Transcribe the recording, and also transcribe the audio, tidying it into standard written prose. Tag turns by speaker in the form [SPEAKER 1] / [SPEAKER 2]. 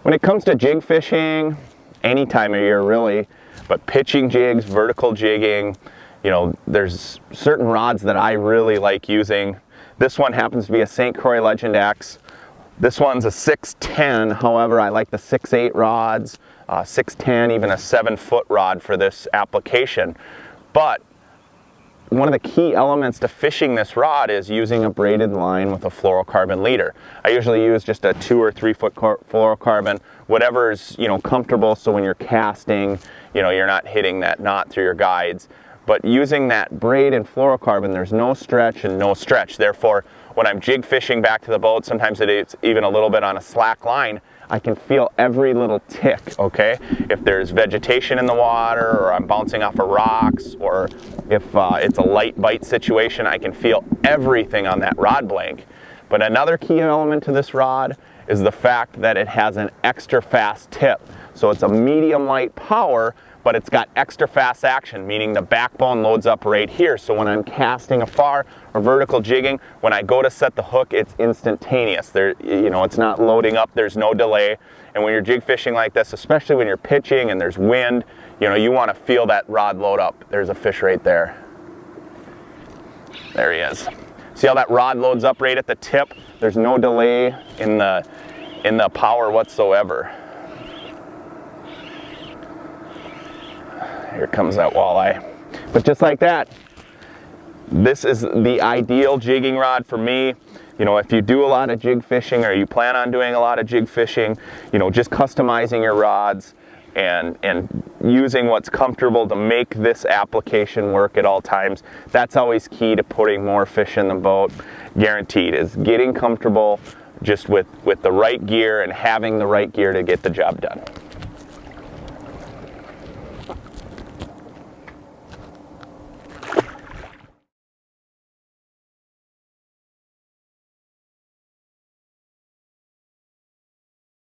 [SPEAKER 1] When it comes to jig fishing, any time of year really, but pitching jigs, vertical jigging, you know, there's certain rods that I really like using. This one happens to be a St. Croix Legend X. This one's a 610, however I like the 6.8 rods, 610, even a 7-foot rod for this application. But one of the key elements to fishing this rod is using a braided line with a fluorocarbon leader. I usually use just a 2 or 3 foot fluorocarbon, whatever's, you know, comfortable, so when you're casting, you know, you're not hitting that knot through your guides. But using that braid and fluorocarbon, there's no stretch and no stretch. Therefore, when I'm jig fishing back to the boat, sometimes it's even a little bit on a slack line, I can feel every little tick, okay? If there's vegetation in the water, or I'm bouncing off of rocks, or if it's a light bite situation, I can feel everything on that rod blank. But another key element to this rod is the fact that it has an extra fast tip. So it's a medium light power, but it's got extra fast action, meaning the backbone loads up right here. So when I'm casting afar or vertical jigging, when I go to set the hook, it's instantaneous. There, you know, it's not loading up, there's no delay. And when you're jig fishing like this, especially when you're pitching and there's wind, you know, you want to feel that rod load up. There's a fish right there. There he is. See how that rod loads up right at the tip? There's no delay in the power whatsoever. Here comes that walleye. But just like that, this is the ideal jigging rod for me. You know, if you do a lot of jig fishing, or you plan on doing a lot of jig fishing, you know, just customizing your rods and using what's comfortable to make this application work at all times, that's always key to putting more fish in the boat. Guaranteed, is getting comfortable just with the right gear and having the right gear to get the job done.